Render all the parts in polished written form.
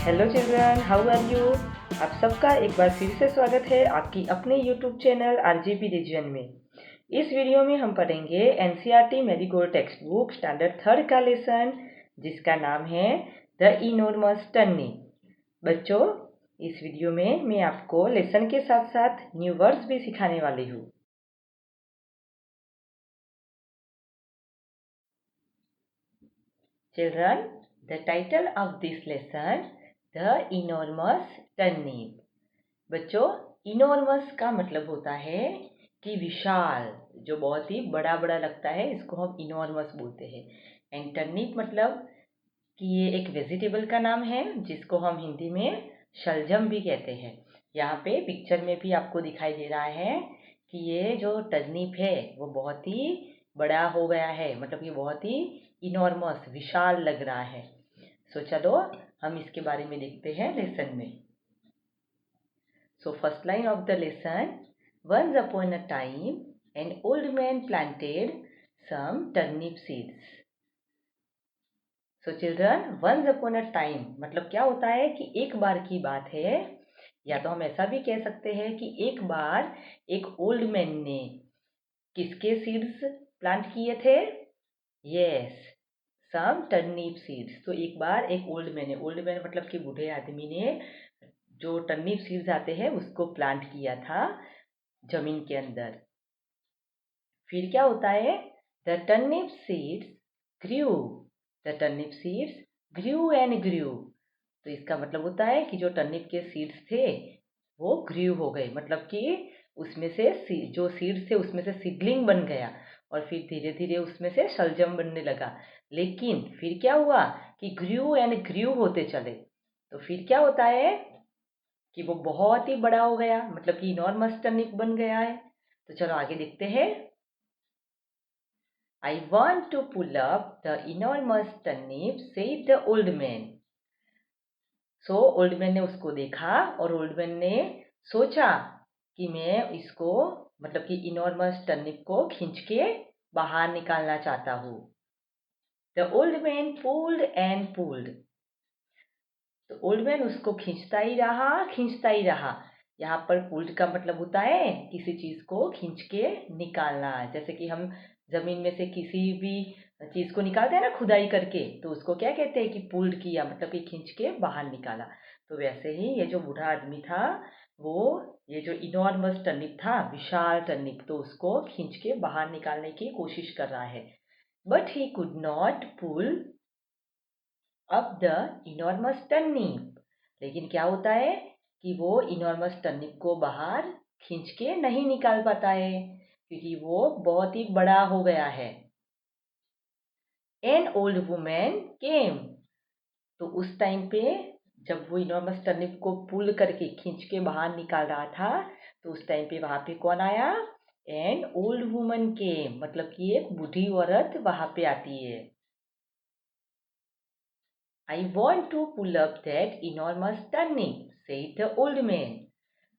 Hello children, how are you. आप सबका एक बार फिर से स्वागत है आपकी अपने यूट्यूब चैनल आरजीपी रीजन में। इस वीडियो में हम पढ़ेंगे NCERT marigold text book standard 3 का लेसन जिसका नाम है द इनॉर्मस टर्निप। बच्चों, इस वीडियो में मैं आपको लेसन के साथ साथ न्यू वर्ड्स भी सिखाने वाली हूँ। Children, the title of this lesson, The Enormous Turnip। बच्चों, इनॉर्मस का मतलब होता है कि विशाल, जो बहुत ही बड़ा बड़ा लगता है, इसको हम इनॉर्मस बोलते हैं। एंड टर्निप मतलब कि ये एक वेजिटेबल का नाम है जिसको हम हिंदी में शलजम भी कहते हैं। यहाँ पे पिक्चर में भी आपको दिखाई दे रहा है कि ये जो टर्निप है वो बहुत ही बड़ा हो गया है, मतलब ये बहुत ही इनॉर्मस विशाल लग रहा है। सो चलो हम इसके बारे में देखते हैं लेसन में। So first line of the lesson, once upon a time an old man planted some turnip seeds. So children, once upon a time मतलब क्या होता है कि एक बार की बात है, या तो हम ऐसा भी कह सकते हैं कि एक बार एक ओल्ड मैन ने किसके सीड्स प्लांट किए थे? यस, सम टर्निप सीड्स। तो एक बार एक ओल्ड मैन मतलब कि बूढ़े आदमी ने जो टर्निप सीड्स आते हैं उसको प्लांट किया था जमीन के अंदर। फिर क्या होता है? The turnip seeds grew. The turnip seeds grew and grew. तो इसका मतलब होता है कि जो टर्निप के सीड्स थे वो ग्रू हो गए, मतलब कि उसमें से जो सीड्स थे उसमें से सीडलिंग बन गया और फिर धीरे धीरे उसमें से शलजम बनने लगा। लेकिन फिर क्या हुआ कि ग्रू एंड ग्रू होते चले, तो फिर क्या होता है कि वो बहुत ही बड़ा हो गया, मतलब कि इनॉर्मस टर्निप बन गया है। तो चलो आगे देखते हैं। I want to pull up the enormous turnip, said the old man. So old man ने उसको देखा और ओल्ड मैन ने सोचा कि मैं इसको, मतलब कि इनॉर्मस टर्निप को खींच के बाहर निकालना चाहता हूँ। The old man pulled and pulled. तो ओल्ड मैन उसको खींचता ही रहा। यहाँ पर पुल्ड का मतलब होता है किसी चीज को खींच के निकालना। जैसे कि हम जमीन में से किसी भी चीज को निकालते हैं ना खुदाई करके, तो उसको क्या कहते हैं कि पुल्ड किया, मतलब कि खींच के बाहर निकाला। तो वैसे ही ये जो बूढ़ा आदमी था वो ये जो इनॉर्मस टर्निप था, विशाल टर्निप, तो उसको खींच के बाहर निकालने की कोशिश कर रहा है। But he could not pull up the enormous turnip. लेकिन क्या होता है कि वो इनॉर्मस टर्निप को बाहर खींच के नहीं निकाल पाता है क्योंकि वो बहुत ही बड़ा हो गया है। एन ओल्ड वुमेन केम। तो उस टाइम पे जब वो इनॉर्मस टर्निप को पुल करके खींच के बाहर निकाल रहा था, तो उस टाइम पे वहां पे कौन आया? एन ओल्ड वुमन केम, मतलब कि एक बूढ़ी औरत वहां पे आती है। I want to pull up that enormous turnip, said the old man.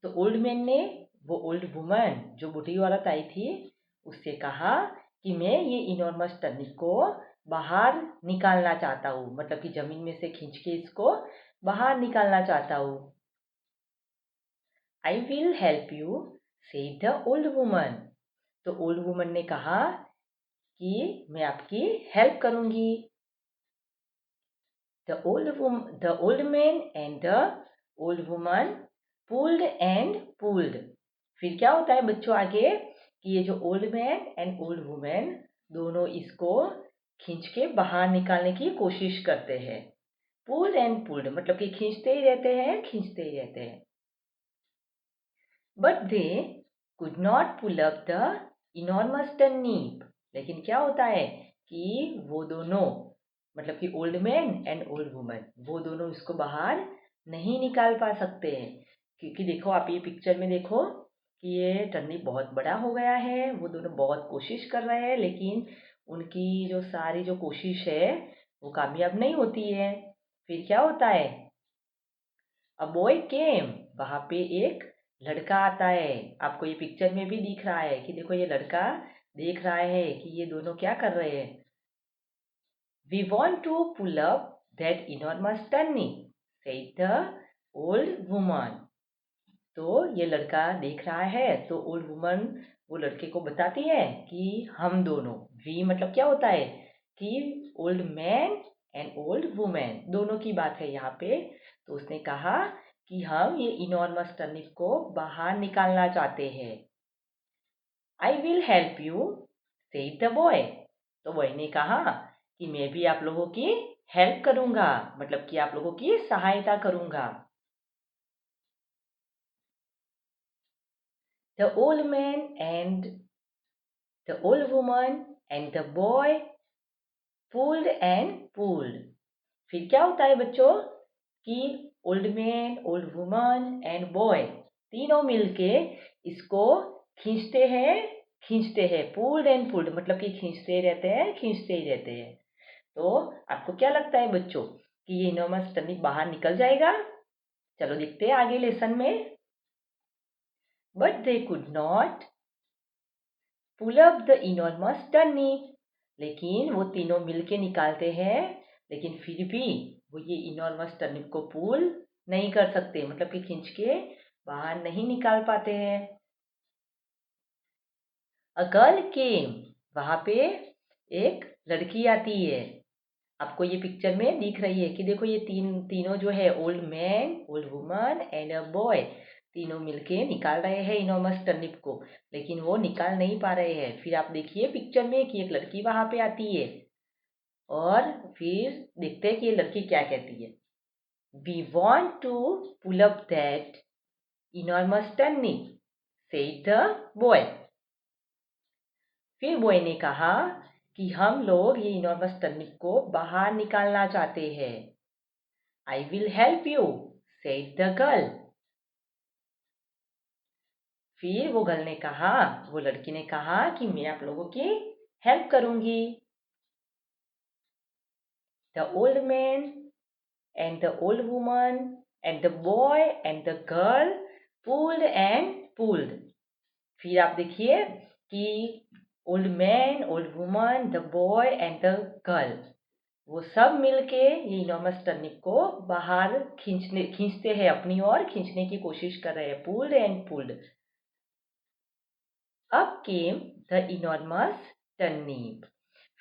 तो ओल्ड मैन ने वो ओल्ड वुमन जो बूढ़ी औरत आई थी उससे कहा कि मैं ये इनॉर्मस टर्निप को बाहर निकालना चाहता हूँ, मतलब कि जमीन में से खींच के इसको बाहर निकालना चाहता हूँ। I will help you, said the old woman. तो ओल्ड वुमन ने कहा कि मैं आपकी हेल्प करूंगी। The old man and the old woman pulled and pulled. फिर क्या होता है बच्चों आगे कि ये जो old man and old women दोनों इसको खींच के बाहर निकालने की कोशिश करते हैं। पुल्ड एंड पुल्ड मतलब कि खींचते ही रहते हैं। But they could not pull up the enormous turnip. लेकिन क्या होता है कि वो दोनों, मतलब कि old man and old woman, वो दोनों इसको बाहर नहीं निकाल पा सकते हैं क्योंकि देखो आप ये पिक्चर में देखो कि ये टर्निप बहुत बड़ा हो गया है। वो दोनों बहुत कोशिश कर रहे हैं लेकिन उनकी जो सारी जो कोशिश है वो कामयाब नहीं होती है। फिर क्या होता है? अ बॉय केम, वहां पे एक लड़का आता है। आपको ये पिक्चर में भी दिख रहा है कि देखो ये लड़का देख रहा है कि ये दोनों क्या कर रहे हैं। We want to pull up that enormous turnip, said the old woman. तो ये लड़का देख रहा है, तो ओल्ड वुमन वो लड़के को बताती है कि हम दोनों, वी मतलब क्या होता है कि old man and old women दोनों की बात है यहाँ पे। तो उसने कहा कि हम ये इनॉर्मस टर्निप को बाहर निकालना चाहते हैं। I will help you said the boy. तो बॉय ने कहा कि मैं भी आप लोगों की हेल्प करूंगा, मतलब कि आप लोगों की सहायता करूंगा। The old man and the old woman and the boy pulled and pulled. फिर क्या होता है बच्चों कि old man, old woman and boy तीनों मिलके इसको खींचते हैं, पुल्ड एंड पुल्ड मतलब कि खींचते ही रहते हैं। तो आपको क्या लगता है बच्चों कि ये इनॉर्मस टर्निप बाहर निकल जाएगा? चलो देखते हैं आगे लेसन में। But they could not pull up the enormous turnip. लेकिन वो तीनों मिलके निकालते हैं, लेकिन फिर भी वो ये इनॉर्मस टर्निप को पुल नहीं कर सकते, मतलब कि खींच के बाहर नहीं निकाल पाते हैं। अ गर्ल केम, वहां पे एक लड़की आती है। आपको ये पिक्चर में दिख रही है कि देखो ये तीनों जो है old man, old woman and a boy तीनों मिलके निकाल रहे हैं इनॉर्मस टर्निप को, लेकिन वो निकाल नहीं पा रहे हैं। फिर आप देखिए पिक्चर में कि एक लड़की वहां पे आती है और फिर देखते हैं कि ये लड़की क्या कहती है। We want to pull up that enormous turnip said the boy. फिर बॉय ने कहा कि हम लोग ये इनॉर्मस टर्निप को बाहर निकालना चाहते हैं। I will help you said the girl. फिर वो गर्ल ने कहा, वो लड़की ने कहा कि मैं आप लोगों की हेल्प करूंगी। The old man and the old woman and the boy and the girl pulled and pulled. फिर आप देखिए कि old man, old woman, the boy and the girl वो सब मिलके ये इनॉर्मस टर्निप को बाहर खींचते हैं, अपनी ओर खींचने की कोशिश कर रहे हैं, पुल्ड एंड पुल्ड। अब केम द इनॉर्मस टर्निप।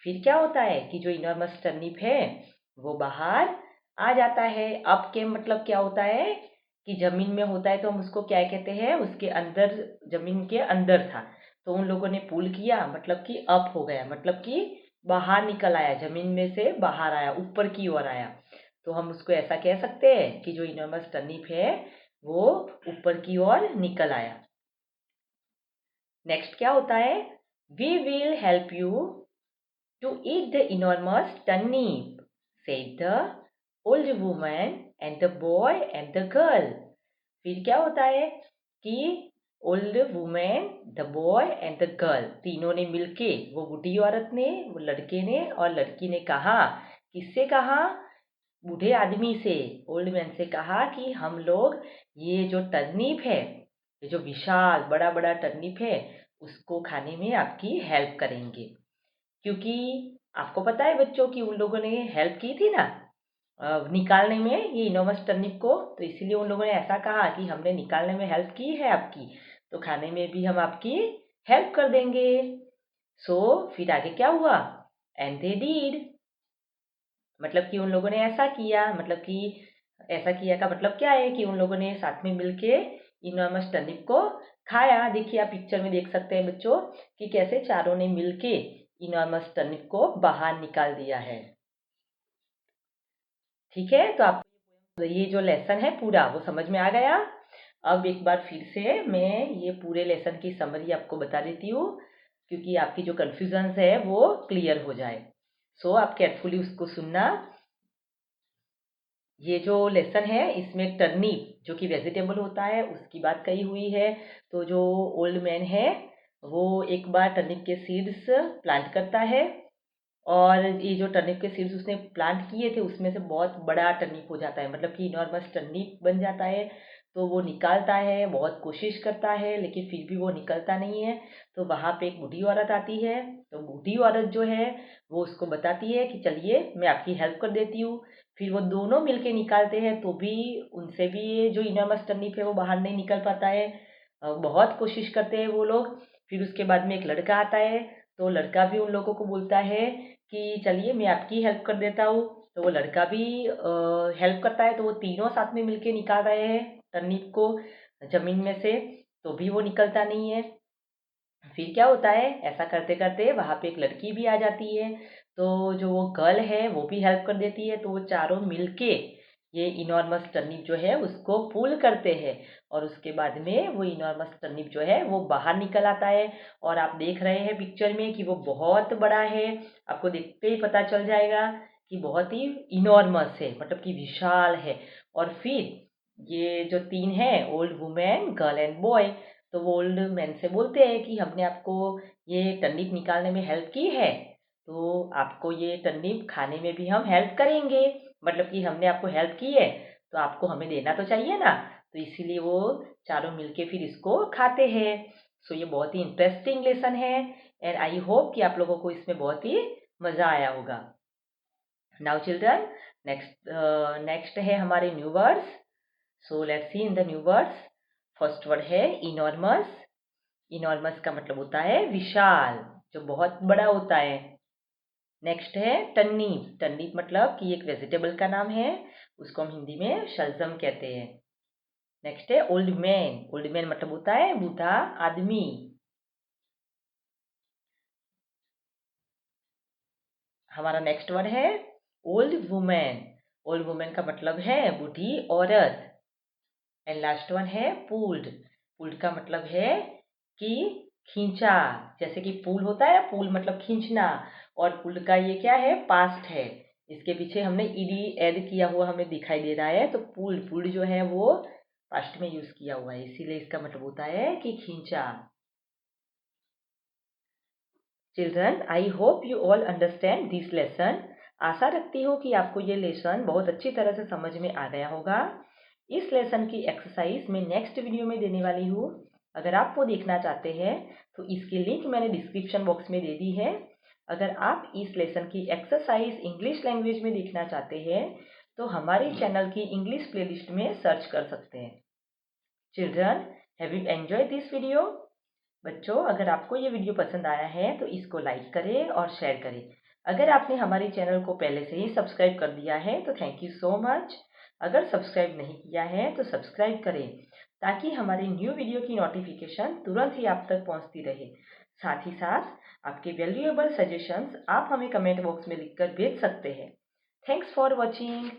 फिर क्या होता है कि जो इनॉर्मस टर्निप है वो बाहर आ जाता है। अब केम मतलब क्या होता है कि जमीन में होता है तो हम उसको क्या कहते हैं, उसके अंदर, जमीन के अंदर था तो उन लोगों ने पुल किया, मतलब कि अप हो गया, मतलब कि बाहर निकल आया, जमीन में से बाहर आया, ऊपर की ओर आया। तो हम उसको ऐसा कह सकते हैं कि जो इनॉर्मस टर्निप है वो ऊपर की ओर निकल आया। नेक्स्ट क्या होता है, we will help you to eat the enormous turnip said the old woman and the boy and the girl. फिर क्या होता है कि old women, the boy and the girl तीनों ने मिलके, वो बूढ़ी औरत ने, वो लड़के ने और लड़की ने कहा, किससे कहा, बूढ़े आदमी से, ओल्ड मैन से कहा कि हम लोग ये जो टर्निप है, ये जो विशाल बड़ा बड़ा टर्निप है उसको खाने में आपकी हेल्प करेंगे। क्योंकि आपको पता है बच्चों कि उन लोगों ने हेल्प की थी ना निकालने में ये इनॉर्मस टर्निप को, तो इसीलिए उन लोगों ने ऐसा कहा कि हमने निकालने में हेल्प की है आपकी, तो खाने में भी हम आपकी हेल्प कर देंगे। सो फिर आगे क्या हुआ, एंड दे डीड, मतलब कि उन लोगों ने ऐसा किया, मतलब कि ऐसा किया का मतलब क्या है कि उन लोगों ने साथ में मिलके इनॉर्मस टर्निप को खाया। देखिए आप पिक्चर में देख सकते हैं बच्चों कि कैसे चारों ने मिलके इनॉर्मस टर्निप को बाहर निकाल दिया है। ठीक है, तो आपको ये जो लेसन है पूरा वो समझ में आ गया। अब एक बार फिर से मैं ये पूरे लेसन की समरी आपको बता देती हूँ, क्योंकि आपकी जो कन्फ्यूजन्स है वो क्लियर हो जाए। सो आप केयरफुली उसको सुनना। ये जो लेसन है इसमें टर्निप जो कि वेजिटेबल होता है उसकी बात कही हुई है। तो जो ओल्ड मैन है वो एक बार टर्निप के सीड्स प्लांट करता है, और ये जो टर्निप के सीड्स उसने प्लांट किए थे उसमें से बहुत बड़ा टर्निप हो जाता है, मतलब कि इनॉर्मस टर्निप बन जाता है। तो वो निकालता है, बहुत कोशिश करता है, लेकिन फिर भी वो निकलता नहीं है। तो वहाँ पे एक बूढ़ी औरत आती है, तो बूढ़ी औरत जो है वो उसको बताती है कि चलिए मैं आपकी हेल्प कर देती हूँ। फिर वो दोनों मिलके निकालते हैं तो भी उनसे भी ये जो इनरमोस्ट टर्निप है वो बाहर नहीं निकल पाता है। बहुत कोशिश करते हैं वो लोग। फिर उसके बाद में एक लड़का आता है, तो लड़का भी उन लोगों को बोलता है कि चलिए मैं आपकी हेल्प कर देता हूँ। तो वो लड़का भी हेल्प करता है, तो वो तीनों साथ में मिलके निकाल रहे हैं टर्निप को ज़मीन में से, तो भी वो निकलता नहीं है। फिर क्या होता है, ऐसा करते करते वहाँ पे एक लड़की भी आ जाती है, तो जो वो गर्ल है वो भी हेल्प कर देती है, तो वो चारों मिलके ये इनॉर्मस टर्निप जो है उसको पुल करते हैं, और उसके बाद में वो इनॉर्मस टर्निप जो है वो बाहर निकल आता है। और आप देख रहे हैं पिक्चर में कि वो बहुत बड़ा है, आपको देखते ही पता चल जाएगा कि बहुत ही इनॉर्मस है, मतलब कि विशाल है। और फिर ये जो तीन है, old women, girl and boy, तो वो ओल्ड मैन से बोलते हैं कि हमने आपको ये टर्निप निकालने में हेल्प की है, तो आपको ये टर्निप खाने में भी हम हेल्प करेंगे, मतलब कि हमने आपको हेल्प की है तो आपको हमें देना तो चाहिए ना। तो इसीलिए वो चारों मिलके फिर इसको खाते हैं। सो ये बहुत ही इंटरेस्टिंग लेसन है, एंड आई होप कि आप लोगों को इसमें बहुत ही मज़ा आया होगा। नाउ चिल्ड्रन, नेक्स्ट है हमारे new words. So let's see in the new words. First word है इनॉर्मस। इनॉर्मस का मतलब होता है विशाल, जो बहुत बड़ा होता है। नेक्स्ट है टर्निप। टर्निप मतलब कि एक वेजिटेबल का नाम है, उसको हम हिंदी में शलजम कहते हैं। नेक्स्ट है ओल्ड मैन। ओल्ड मैन मतलब होता है बूढ़ा आदमी। हमारा नेक्स्ट वर्ड है ओल्ड वुमेन। ओल्ड वुमेन का मतलब है बूढ़ी औरत। एंड लास्ट वन है पुल्ड। पुल्ड का मतलब है कि खींचा, जैसे कि पुल होता है, पुल मतलब खींचना, और पुल्ड का ये क्या है, पास्ट है। इसके पीछे हमने ईडी ऐड किया हुआ हमें दिखाई दे रहा है, तो पुल्ड पुल्ड जो है वो पास्ट में यूज किया हुआ है, इसीलिए इसका मतलब होता है कि खींचा। Children, I hope you all understand this lesson. आशा रखती हूँ कि आपको ये लेसन बहुत अच्छी तरह से समझ में आ गया होगा। इस लेसन की एक्सरसाइज मैं नेक्स्ट वीडियो में देने वाली हूँ। अगर आप वो देखना चाहते हैं तो इसकी लिंक मैंने डिस्क्रिप्शन बॉक्स में दे दी है। अगर आप इस लेसन की एक्सरसाइज इंग्लिश लैंग्वेज में देखना चाहते हैं तो हमारे चैनल की इंग्लिश प्लेलिस्ट में सर्च कर सकते हैं। Children, have you enjoy this video? बच्चों, अगर आपको ये वीडियो पसंद आया है तो इसको लाइक करें और शेयर करें। अगर आपने हमारे चैनल को पहले से ही सब्सक्राइब कर दिया है तो थैंक यू सो मच। अगर सब्सक्राइब नहीं किया है तो सब्सक्राइब करें, ताकि हमारे न्यू वीडियो की नोटिफिकेशन तुरंत ही आप तक पहुंचती रहे। साथ ही साथ आपके वैल्यूएबल सजेशंस आप हमें कमेंट बॉक्स में लिखकर भेज सकते हैं। Thanks for watching.